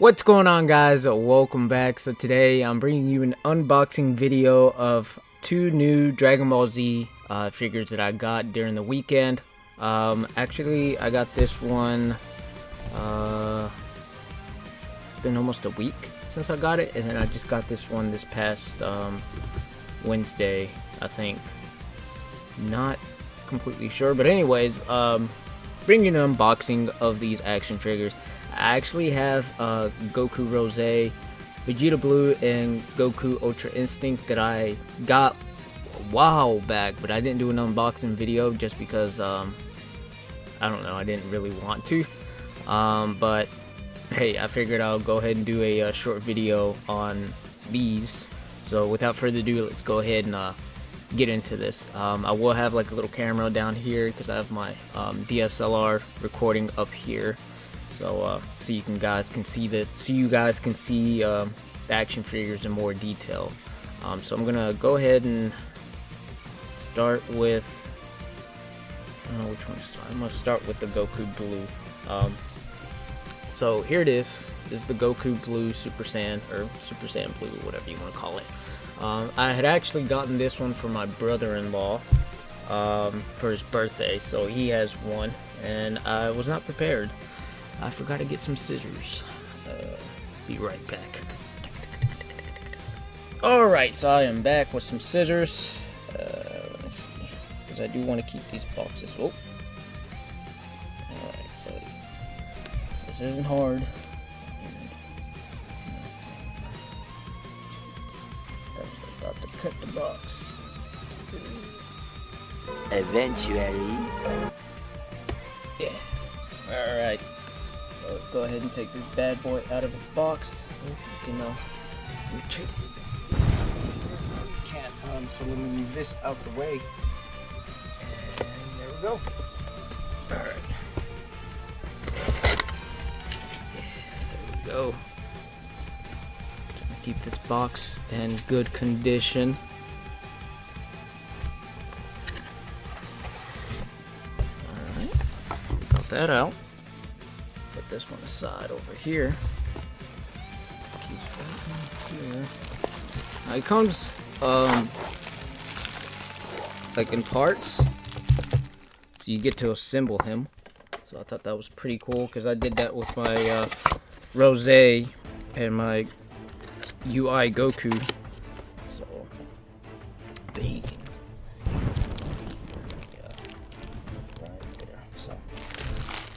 What's going on, guys? Welcome back. So today I'm bringing you an unboxing video of two new Dragon Ball Z figures that I got during the weekend. Actually, I got this one, it's been almost a week since I got it, and then I just got this one this past Wednesday, I think. Not completely sure, but anyways, bringing an unboxing of these action figures. I actually have Goku Rose, Vegeta Blue, and Goku Ultra Instinct that I got a while back, but I didn't do an unboxing video just because, I don't know, I didn't really want to. But hey, I figured I'll go ahead and do a short video on these. So without further ado, let's go ahead and get into this. I will have like a little camera down here because I have my DSLR recording up here. So so you guys can see the action figures in more detail. So I'm gonna go ahead and start with, I don't know which one to start. I'm gonna start with the Goku Blue. So here it is. This is the Goku Blue Super Saiyan, or Super Saiyan Blue, whatever you want to call it. I had actually gotten this one for my brother-in-law for his birthday, so he has one, and I was not prepared. I forgot to get some scissors. Be right back. Alright, so I am back with some scissors. Let's see, because I do want to keep these boxes. Oh. Alright, buddy. This isn't hard. I was about to cut the box. Eventually. Yeah. Alright. So let's go ahead and take this bad boy out of its box. You know, retrieve this. Can't, so let me move this out the way. And there we go. Alright. There we go. Keep this box in good condition. Alright. Got that out. Put this one aside over here. Now it comes like in parts, so you get to assemble him. So I thought that was pretty cool because I did that with my Rose and my UI Goku. So there you can see. Yeah, right there. So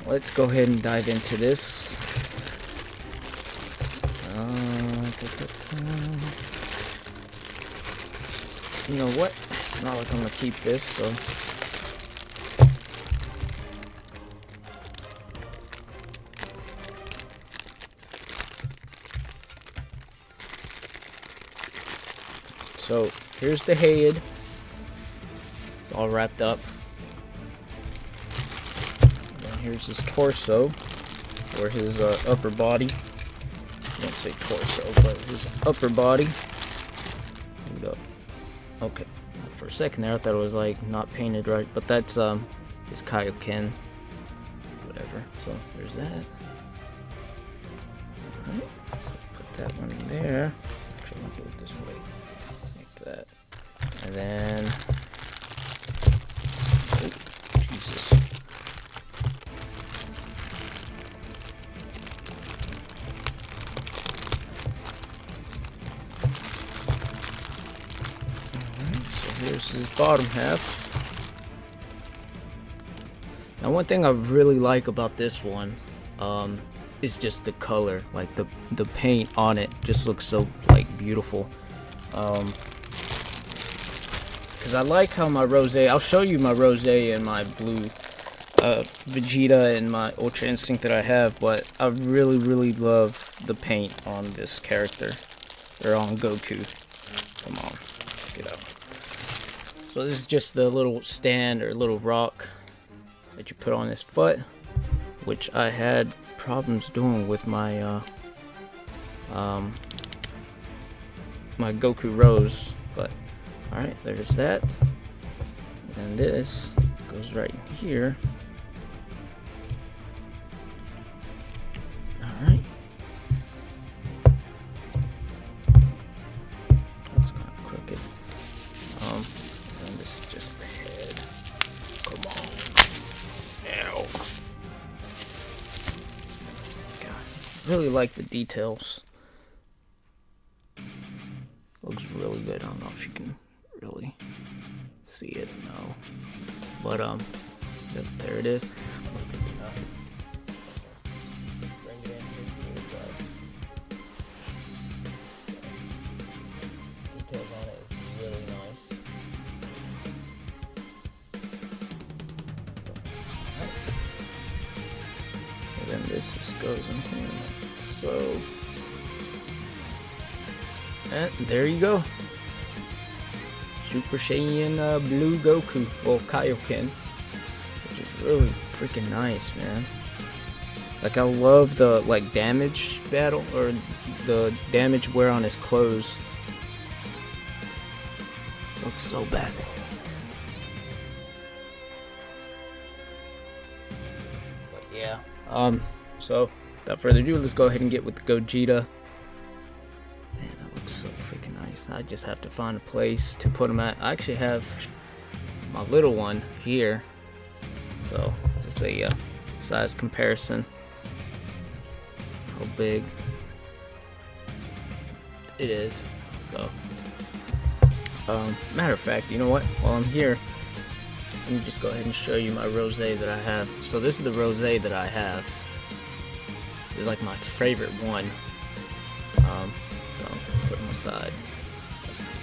let's go ahead and dive into this. You know what? It's not like I'm gonna keep this, so. So here's the head. It's all wrapped up. Here's his torso, or his upper body. I won't say torso, but his upper body. There we go. Okay. For a second there, I thought it was like not painted right, but that's his Kaioken. Whatever. So there's that. Alright. So put that one in there. Actually, I'll do it this way, like that. And then. Oh, Jesus. Here's his bottom half. Now, one thing I really like about this one is just the color. Like the paint on it just looks so like beautiful. Because I like how my Rose, I'll show you my Rose and my blue Vegeta and my Ultra Instinct that I have, but I really love the paint on this character. They're on Goku. Come on, get out. So this is just the little stand or little rock that you put on his foot, which I had problems doing with my my Goku Rose. But all right, there's that, and this goes right here. All right, really like the details. Looks really good. I don't know if you can really see it. No, but there it is. Bring it in here. Details on it is really nice. So then this just goes in here. So, and there you go. Super Saiyan Blue Goku, well, Kaioken, which is really freaking nice, man. Like, I love the like damage battle, or the damage wear on his clothes. Looks so badass, man. But yeah, so without further ado, let's go ahead and get with the Gogeta. Man, that looks so freaking nice. I just have to find a place to put him at. I actually have my little one here, so just a size comparison. How big it is. So, matter of fact, you know what? While I'm here, let me just go ahead and show you my rosé that I have. So this is the rosé that I have. It's like my favorite one. So put them aside. That's pretty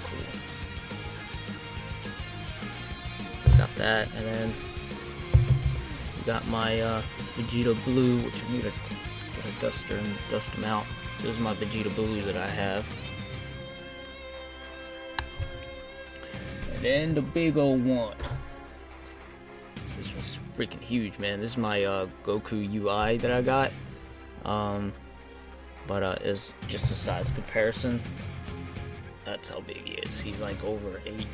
cool. Got that, and then we got my Vegeta Blue, which I need to get a duster and dust them out. This is my Vegeta Blue that I have. And then the big old one. This one's freaking huge, man. This is my Goku UI that I got. But it's just a size comparison. That's how big he is. He's like over 8,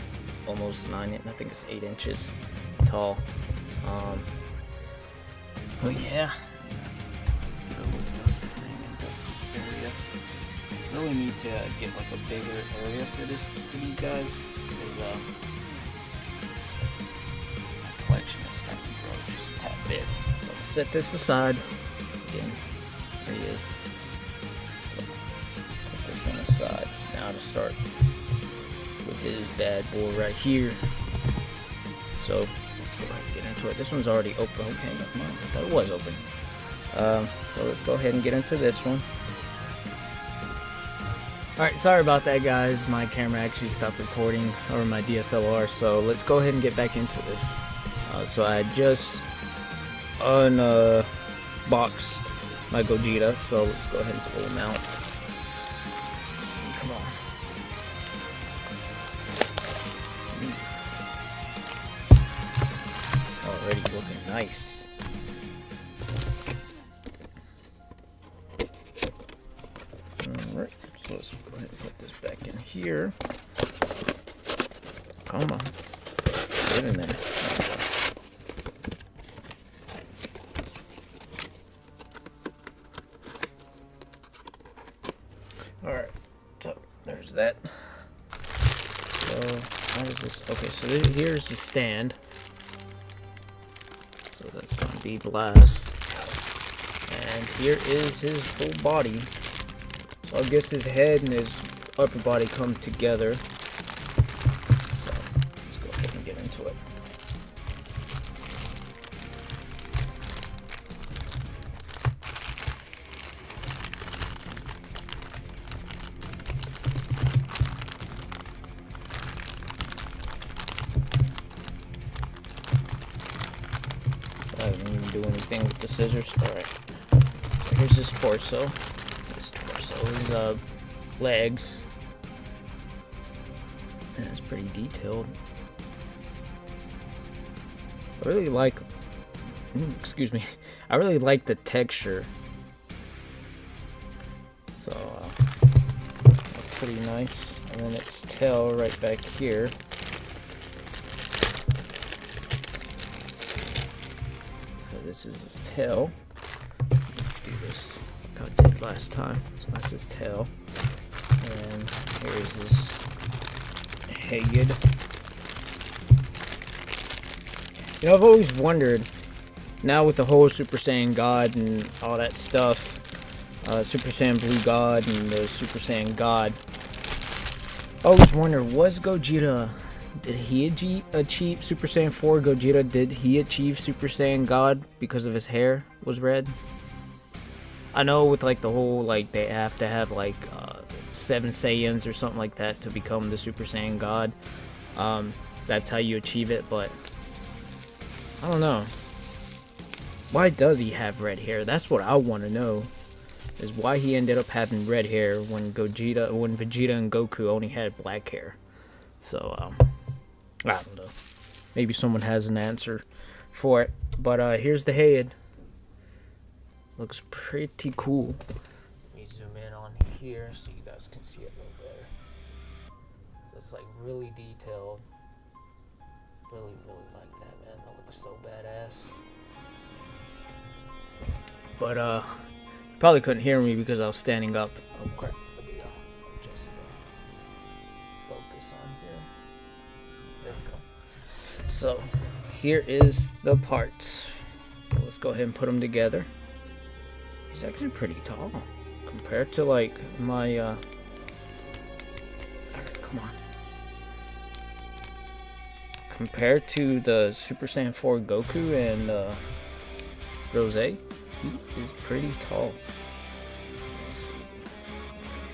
almost 9. I think it's 8 inches tall. Oh yeah. Get a little duster thing and dust this area. Really need to get like a bigger area for these guys. Because my collection is starting to grow just a tad bit. So I'll set this aside. Again, there he is. So put this one aside. Now to start with this bad boy right here. So let's go ahead and get into it. This one's already open. Okay, never mind. I thought it was open. So let's go ahead and get into this one. Alright, sorry about that, guys. My camera actually stopped recording, or my DSLR, so let's go ahead and get back into this. So I just unboxed my Gogeta, so let's go ahead and pull him out. Come on. Already looking nice. Alright, so let's go ahead and put this back in here. Come on. Get in there. Alright, so there's that. So, how is this? Okay, so here's the stand. So that's going to be the last. And here is his whole body. So I guess his head and his upper body come together. So let's go ahead and get into it. I didn't even do anything with the scissors. Alright. So here's his torso. His legs. And it's pretty detailed. I really like excuse me. I really like the texture. So that's pretty nice. And then its tail right back here. So this is his tail. Let's do this like I did last time. So that's his tail. And here's his head. You know, I've always wondered, now with the whole Super Saiyan God and all that stuff, Super Saiyan Blue God and the Super Saiyan God. I always wonder, was Gogeta, did he achieve Super Saiyan 4 Gogeta, did he achieve Super Saiyan God because of his hair was red? I know with like the whole, like, they have to have like 7 Saiyans or something like that to become the Super Saiyan God. That's how you achieve it, but I don't know. Why does he have red hair? That's what I want to know. Is why he ended up having red hair when Vegeta and Goku only had black hair. So, I don't know. Maybe someone has an answer for it. But here's the head. Looks pretty cool. Let me zoom in on here so you guys can see it a little better. So it's like really detailed. Really like that, man. That looks so badass. But probably couldn't hear me because I was standing up. Oh crap, let me just focus on here. There we go. So here is the parts. So let's go ahead and put them together. He's actually pretty tall compared to like my alright, come on. Compared to the Super Saiyan 4 Goku and Rose, he is pretty tall. Let's see.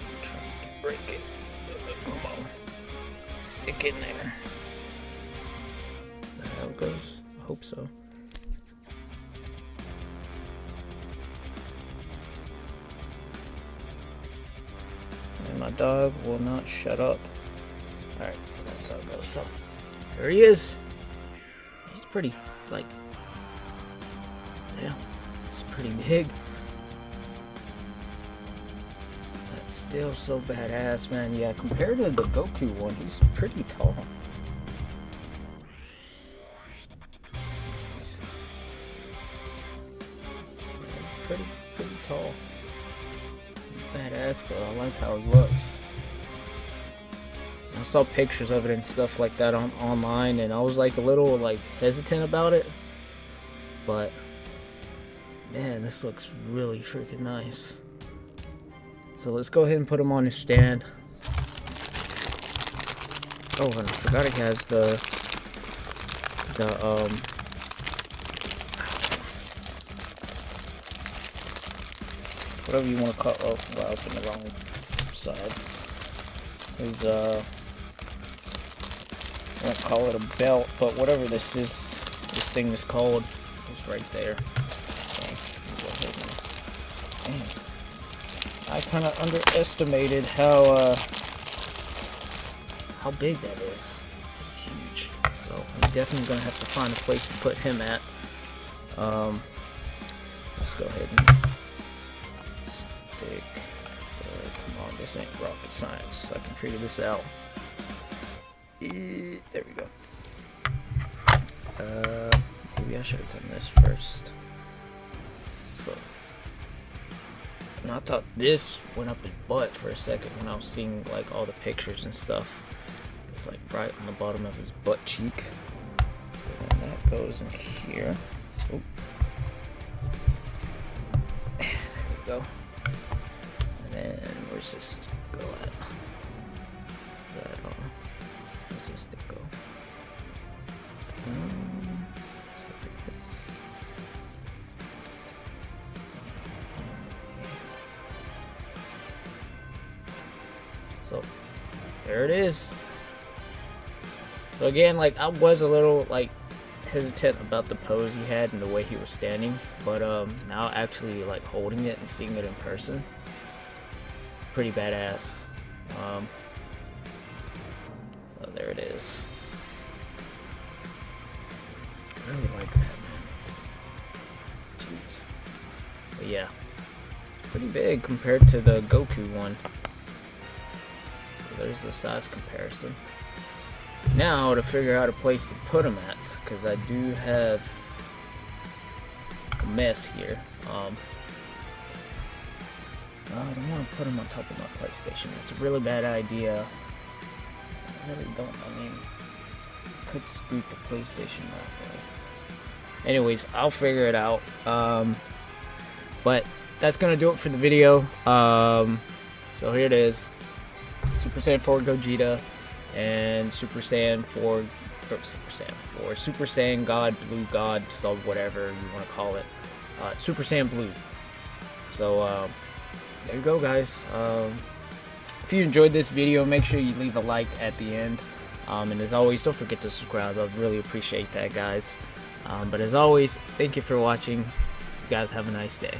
I'm trying to break it. Come on. Stick in there. Is that how it goes? I hope so. And my dog will not shut up. Alright, that's how it goes. So, there he is. He's pretty, like, yeah. Pretty big. That's still so badass, man. Yeah, compared to the Goku one, he's pretty tall. Yeah, pretty tall. Badass though. I like how he looks. I saw pictures of it and stuff like that online, and I was like a little like hesitant about it, but man, this looks really freaking nice. So let's go ahead and put him on his stand. Oh, and I forgot he has the whatever you want to call. Oh, well, I was on the wrong side. His I won't call it a belt, but whatever this is, this thing is called, is right there. Dang. I kind of underestimated how big that is. It's huge. So I'm definitely gonna have to find a place to put him at. Let's go ahead and stick. Come on, this ain't rocket science. I can figure this out. There we go. Maybe I should have done this first. So. And I thought this went up his butt for a second when I was seeing like all the pictures and stuff. It's like right on the bottom of his butt cheek. And then that goes in here. Oh. There we go. And then where's this go at? That on. Where's this thing go? So there it is. So again, like I was a little like hesitant about the pose he had and the way he was standing, but now actually like holding it and seeing it in person, pretty badass. So there it is. I really like that, man. Jeez. But yeah, it's pretty big compared to the Goku one. There's the size comparison. Now to figure out a place to put them at, because I do have a mess here. I don't want to put them on top of my PlayStation. It's a really bad idea. I really don't. I mean, I could scoot the PlayStation that way. Anyways, I'll figure it out. But that's gonna do it for the video. So here it is: Super Saiyan 4 Gogeta and Super Saiyan 4, or Super Saiyan God, Blue God, so whatever you want to call it. Super Saiyan Blue. So there you go, guys. If you enjoyed this video, make sure you leave a like at the end. And as always, don't forget to subscribe. I'd really appreciate that, guys. But as always, thank you for watching. You guys have a nice day.